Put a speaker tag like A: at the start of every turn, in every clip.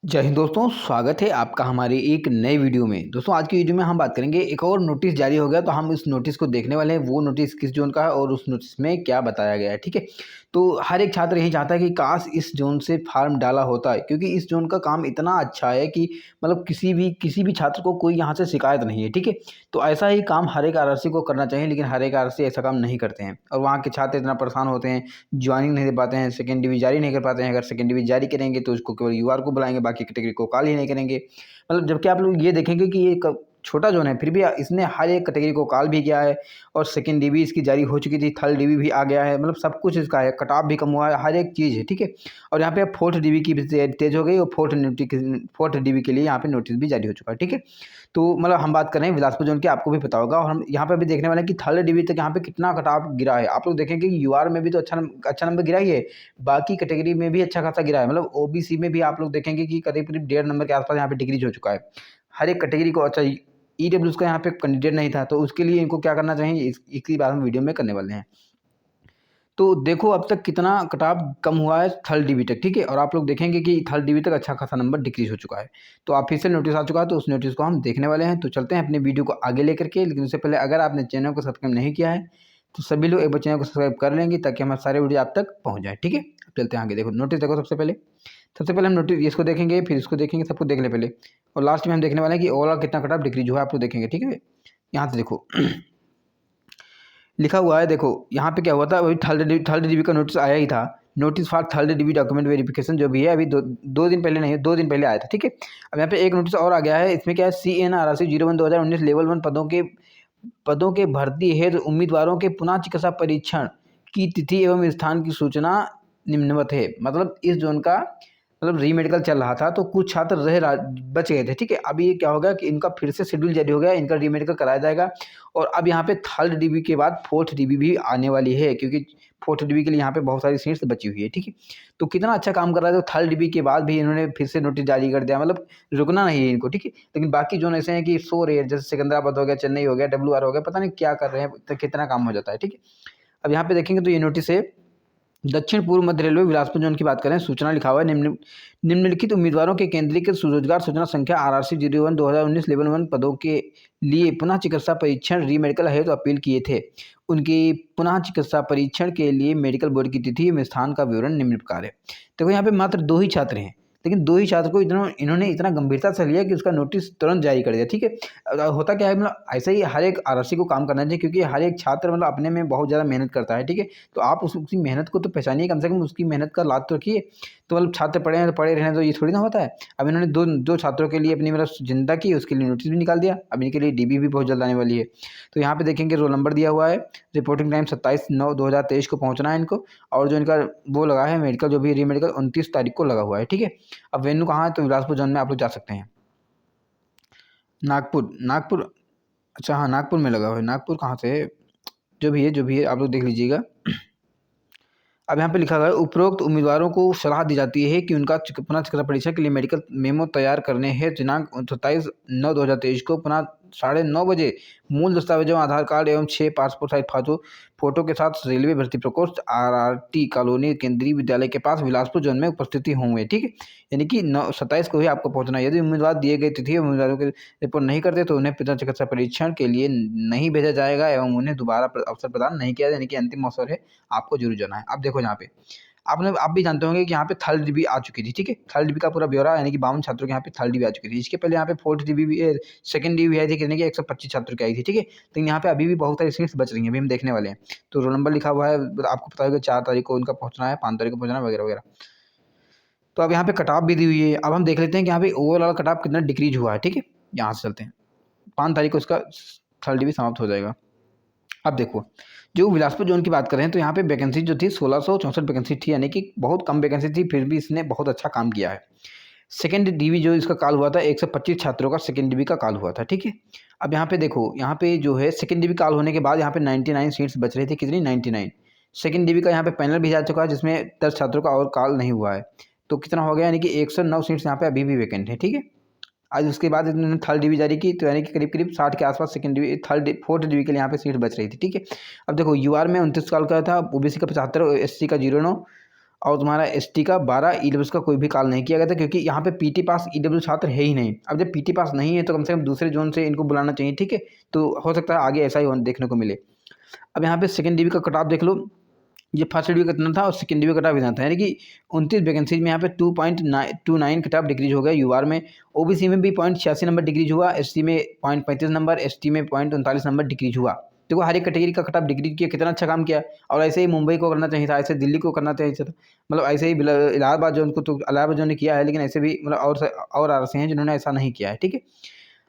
A: जय हिंद दोस्तों, स्वागत है आपका हमारे एक नए वीडियो में। दोस्तों आज की वीडियो में हम बात करेंगे, एक और नोटिस जारी हो गया तो हम इस नोटिस को देखने वाले हैं। वो नोटिस किस जोन का है और उस नोटिस में क्या बताया गया है, ठीक है। तो हर एक छात्र यही चाहता है कि काश इस जोन से फार्म डाला होता है, क्योंकि इस जोन का काम इतना अच्छा है कि मतलब किसी भी छात्र को कोई यहाँ से शिकायत नहीं है, ठीक है। तो ऐसा ही काम हर एक आरआरसी को करना चाहिए, लेकिन हर एक आरआरसी ऐसा काम नहीं करते हैं और वहाँ के छात्र इतना परेशान होते हैं, ज्वाइनिंग नहीं दे पाते हैं, सेकेंड डिवी जारी नहीं कर पाते हैं। अगर सेकेंड डिवी जारी करेंगे तो उसको केवल यूआर को बुलाएंगे, बाकी कैटेगरी को कॉल ही नहीं करेंगे। मतलब जबकि आप लोग ये देखेंगे कि ये छोटा जोन है, फिर भी इसने हर एक कैटेगरी को कॉल भी किया है और सेकेंड डिवी इसकी जारी हो चुकी थी, थर्ड डिवी भी आ गया है, मतलब सब कुछ इसका है, कट ऑफ भी कम हुआ है, हर एक चीज़ है, ठीक है। और यहाँ पे फोर्थ डिवी की भी तेज हो गई और फोर्थ डिवी के लिए यहाँ पे नोटिस भी जारी हो चुका है, ठीक है। तो मतलब हम बात कर रहे हैं बिलासपुर जोन की, आपको भी पता होगा, और हम यहाँ पे भी देखने वाले हैं कि थर्ड डिवी तक यहाँ पे कितना कट ऑफ गिरा है। आप लोग देखेंगे कि यूआर में भी तो अच्छा नंबर गिरा ही है, बाकी कैटेगरी में भी अच्छा खासा गिरा है। मतलब ओबीसी में भी आप लोग देखेंगे कि करीब करीब 1.5 नंबर के आसपास यहाँ पे डिक्रीज हो चुका है। हर एक कैटेगरी को अच्छा, ईडब्ल्यूएस का यहाँ पे कैंडिडेट नहीं था, तो उसके लिए इनको क्या करना चाहिए, इसकी बात हम वीडियो में करने वाले हैं। तो देखो अब तक कितना कट ऑफ कम हुआ है थर्ड डिवी तक, ठीक है। और आप लोग देखेंगे कि थर्ड डिवी तक अच्छा खासा नंबर डिक्रीज हो चुका है। तो ऑफिशियल नोटिस आ चुका है, तो उस नोटिस को हम देखने वाले हैं। तो चलते हैं अपने वीडियो को आगे लेकर के, लेकिन उससे पहले अगर आपने चैनल को सब्सक्राइब नहीं किया है तो सभी लोग एक बार चैनल को सब्सक्राइब कर लेंगे, ताकि हमारे सारे वीडियो आप तक पहुँच जाए, ठीक है। अब चलते हैं आगे। देखो नोटिस देखो, सबसे पहले हम नोटिस इसको देखेंगे, फिर इसको देखेंगे, सबको देख ले पहले। और लास्ट में हम देखने वाले हैं कि ओवरऑल कितना कट ऑफ डिक्रीज हुआ है, आप लोग देखेंगे, ठीक है। यहाँ से देखो लिखा हुआ है, देखो यहाँ पे क्या हुआ था, अभी थर्ड डिवी का नोटिस आया ही था। Notice for third DV document verification जो भी है, अभी दो दिन पहले नहीं, 2 दिन पहले आया था, ठीक है। अब यहाँ पे एक नोटिस और आ गया है, इसमें क्या है, CNRRC 01/2019 लेवल 1 पदों के भर्ती हेतु उम्मीदवारों के पुनः चिकित्सा परीक्षण की तिथि एवं स्थान की सूचना निम्नवत है। मतलब इस जोन का मतलब री मेडिकल चल रहा था, तो कुछ छात्र बच गए थे, ठीक है। अभी ये क्या होगा कि इनका फिर से शेड्यूल जारी हो गया, इनका री मेडिकल कराया जाएगा। और अब यहाँ पे थर्ड डिवी के बाद फोर्थ डिवी भी आने वाली है, क्योंकि फोर्थ डिवी के लिए यहाँ पे बहुत सारी सीट्स बची हुई है, ठीक है। तो कितना अच्छा काम कर रहा है, तो थर्ड डिवी के बाद भी इन्होंने फिर से नोटिस जारी कर दिया, मतलब रुकना नहीं है इनको, ठीक है। लेकिन बाकी जोन ऐसे हैं कि सो रहे हैं, जैसे सिकंदराबाद हो गया, चेन्नई हो गया, WR हो गया, पता नहीं क्या कर रहे हैं, तो कितना काम हो जाता है, ठीक है। अब यहाँ पे देखेंगे तो ये नोटिस है, दक्षिण पूर्व मध्य रेलवे बिलासपुर जोन की बात करें, सूचना लिखा हुआ है, निम्नलिखित उम्मीदवारों के केंद्रीकृत स्वरोजगार सूचना संख्या RRC 01/2019 लेवल 1 पदों के लिए पुनः चिकित्सा परीक्षण री मेडिकल हेतु अपील किए थे। उनकी पुनः चिकित्सा परीक्षण के लिए मेडिकल बोर्ड की तिथि एवं स्थान का विवरण निम्न प्रकार है। देखो यहाँ पे मात्र 2 ही छात्र हैं, लेकिन 2 ही छात्र को इन्होंने इतना गंभीरता से लिया कि उसका नोटिस तुरंत जारी कर दिया, ठीक है। होता क्या है, मतलब ऐसे ही हर एक आरआरसी को काम करना चाहिए, क्योंकि हर एक छात्र मतलब अपने में बहुत ज़्यादा मेहनत करता है, ठीक है। तो आप उसकी मेहनत को तो पहचानिए, कम से कम उसकी मेहनत का लाभ तो रखिए। तो मतलब छात्र पढ़े हैं तो पढ़े रहने, तो ये थोड़ी ना होता है। अब इन्होंने दो छात्रों के लिए अपनी मतलब चिंता की, उसके लिए नोटिस भी निकाल दिया। अब इनके लिए डीबी भी बहुत जल्द आने वाली है। तो यहाँ पे देखेंगे रोल नंबर दिया हुआ है, रिपोर्टिंग टाइम 27/9/2023 को पहुँचना है इनको। और जो इनका वो लगा है मेडिकल, जो भी री मेडिकल 29 तारीख को लगा हुआ है, ठीक है। अब वेन्यू कहाँ है, तो बिलासपुर जोन में आप लोग जा सकते हैं। नागपुर, अच्छा हाँ, नागपुर में लगा हुआ है। नागपुर कहाँ से है, जो भी है आप लोग देख लीजिएगा। अब यहाँ पे लिखा हुआ है, उपरोक्त उम्मीदवारों को सलाह दी जाती है कि उनका पुनः चिकित्सा परीक्षा के लिए मेडिकल मेमो तैयार करने हेतु दिनांक 27/9/2023 को पुनः 9:30 बजे मूल दस्तावेजों आधार कार्ड एवं 6 पासपोर्ट साइज फोटो के साथ रेलवे भर्ती प्रकोष्ठ RRT कॉलोनी केंद्रीय विद्यालय के पास बिलासपुर जोन में उपस्थिति होंगे, ठीक है। यानी कि 27 को ही आपको पहुंचना है। यदि उम्मीदवार दिए गए तिथि उम्मीदवारों के रिपोर्ट नहीं करते तो उन्हें पुनः चिकित्सा परीक्षण के लिए नहीं भेजा जाएगा एवं उन्हें दोबारा अवसर प्रदान नहीं किया, यानी कि अंतिम अवसर है, आपको जरूर जाना है। अब देखो यहाँ पे आप भी जानते होंगे कि यहाँ पे थर्ड डिवी आ चुकी थी, ठीक है। थर्ड डिवी का पूरा ब्यौरा, यानी कि 52 छात्रों के यहाँ पे थर्ड डिवी आ चुकी थी। इसके पहले यहाँ पे फोर्थ डिवी भी, सेकंड डिवी आई थी, यानी कि 125 छात्रों की आई थी, ठीक है। लेकिन यहाँ पे अभी भी बहुत सारी सीट्स बच रही हैं, अभी हम देखने वाले हैं। तो रोल नंबर लिखा हुआ है, आपको पता होगा 4 तारीख को उनका पहुँचना है, 5 तारीख को पहुँचना है, वगैरह वगैरह। तो अब यहाँ पे कट ऑफ भी दी हुई है। अब हम देख लेते हैं कि यहाँ पे ओवरऑल कट ऑफ कितना डिक्रीज हुआ है, ठीक है। यहाँ से चलते हैं, 5 तारीख को इसका थर्ड डिवी समाप्त हो जाएगा। अब देखो, जो बिलासपुर जोन की बात करें तो यहाँ पे वैकेंसी जो थी 1664 वैकेंसी थी, यानी कि बहुत कम वैकेंसी थी, फिर भी इसने बहुत अच्छा काम किया है। सेकेंड डिवी जो इसका कॉल हुआ था, 125 छात्रों का सेकेंड डिवी का कॉल हुआ था, ठीक है। अब यहाँ पे देखो, यहाँ पे जो है सेकेंड डिवी कॉल होने के बाद यहाँ पे 99 सीट्स बच रही थी, कितनी, 99। सेकेंड डिवी का यहाँ पे पैनल भी जा चुका है, जिसमें 10 छात्रों का और कॉल नहीं हुआ है। तो कितना हो गया, यानी कि 109 सीट्स यहाँ पे अभी भी वैकेंट है, ठीक है। आज उसके बाद इन्होंने थर्ड डिवी जारी की, तो यानी कि करीब करीब 60 के आसपास सेकंड डिवी फोर्थ डिवी के लिए यहाँ पे सीट बच रही थी, ठीक है। अब देखो यूआर में 29 साल का था, ओबीसी का 75, SC का 09 और तुम्हारा एसटी का 12, ईडब्ल्यूएस का कोई भी कॉल नहीं किया गया था, क्योंकि यहाँ पे पीटी पास ईडब्ल्यू छात्र है ही नहीं। अब जब पीटी पास नहीं है तो कम से कम दूसरे जोन से इनको बुलाना चाहिए, ठीक है। तो हो सकता है आगे ऐसा ही देखने को मिले। अब यहाँ पे सेकंड डीबी का कट ऑफ देख लो, ये फर्स्ट डीबी कितना था और सेकंड डीबी कट ऑफ इतना था, यानी कि 29 वैकेंसीज में यहाँ पे 2.29 कट ऑफ डिक्रीज हो गया यूआर में। ओबीसी में भी 0.86 नंबर डिक्रीज हुआ, एससी में 0.35 नंबर, एसटी में 0.39 नंबर डिक्रीज हुआ। देखो हर एक कैटेगरी का कट ऑफ डिक्रीज किया, कितना अच्छा काम किया। और ऐसे ही मुंबई को करना चाहिए था, ऐसे दिल्ली को करना चाहिए था, मतलब ऐसे ही इलाहाबाद जो उनको, तो इलाहाबाद जो ने किया है, लेकिन ऐसे भी मतलब और आरसी हैं जिन्होंने ऐसा नहीं किया है, ठीक है।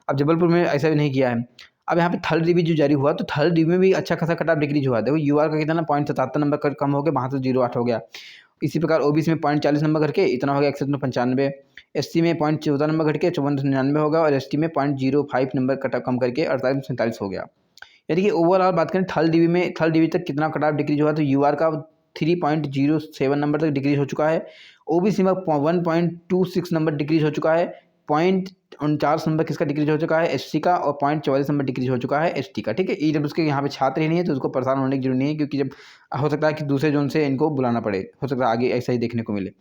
A: अब जबलपुर में ऐसा भी नहीं किया है। अब यहाँ पे थर्ड डीबी जो जारी हुआ, तो थर्ड डीबी में भी अच्छा खासा कट ऑफ डिक्रीज हुआ। देखो यूआर का कितना 0.77 नंबर कम हो गया, वहाँ से 0.8 हो गया। इसी प्रकार ओबीसी में 0.40 नंबर करके इतना हो गया 195। एससी में 0.14 नंबर घट के 5499 होगा, और एसटी में 0.05 नंबर कट कम करके 4847 हो गया। यानी कि ओवरऑल बात करें थर्ड डीबी तक कितना कट ऑफ डिक्रीज हुआ, तो यूआर का 3.07 नंबर तक डिक्रीज हो चुका है। ओबीसी में 1.26 नंबर डिक्रीज हो चुका है। 0.49 नंबर किसका डिक्रीज हो चुका है, एससी का, और 0.44 नंबर डिक्रीज हो चुका है एसटी का, ठीक है। ईडब्ल्यूएस के यहाँ पे छात्र ही नहीं है, तो उसको परेशान होने की जरूरत नहीं है, क्योंकि जब हो सकता है कि दूसरे जोन से इनको बुलाना पड़े, हो सकता है आगे ऐसा ही देखने को मिले।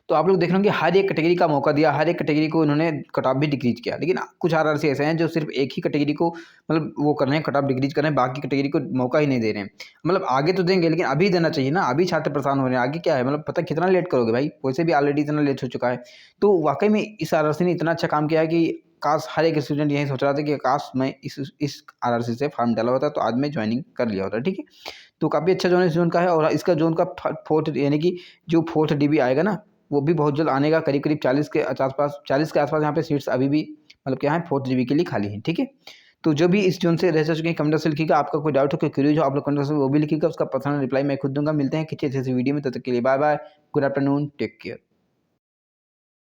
A: तो आप लोग देख रहे होंगे हर एक कैटेगरी का मौका दिया, हर एक कैटेगरी को इन्होंने कट ऑफ भी डिक्रीज किया। लेकिन कुछ आरआरसी ऐसे हैं जो सिर्फ एक ही कैटेगरी को मतलब वो कर रहे हैं, कट ऑफ डिक्रीज कर रहे हैं, बाकी कैटेगरी को मौका ही नहीं दे रहे हैं। मतलब आगे तो देंगे, लेकिन अभी देना चाहिए ना, अभी छात्र परेशान हो रहे हैं, आगे क्या है, मतलब पता कितना लेट करोगे भाई, वैसे भी ऑलरेडी इतना लेट हो चुका है। तो वाकई में इस आरआरसी ने इतना अच्छा काम किया है कि काश हर एक स्टूडेंट यही सोच रहा था कि काश मैं इस आरआरसी से फॉर्म डाला होता तो आज मैं ज्वाइनिंग कर लिया होता, ठीक है। तो काफ़ी अच्छा जोन इस जोन का है, और इसका जोन का फोर्थ यानी कि जो फोर्थ डीबी आएगा ना, वो भी बहुत जल्द आने का, करीब 40 के आसपास, 40 के आसपास यहाँ पे सीट्स अभी भी मतलब क्या है फोर्थ डीबी के लिए खाली हैं, ठीक है। तो जो भी इस जोन से रह चुके हैं कमेंट से लिखिएगा, आपका कोई डाउट हो, कोई क्वेरी हो, आप लोग कमेंट से वो भी लिखिएगा, उसका पर्सनल रिप्लाई मैं खुद दूंगा। मिलते हैं किसी ऐसे वीडियो में, तब तक के लिए bye bye, good afternoon, take care.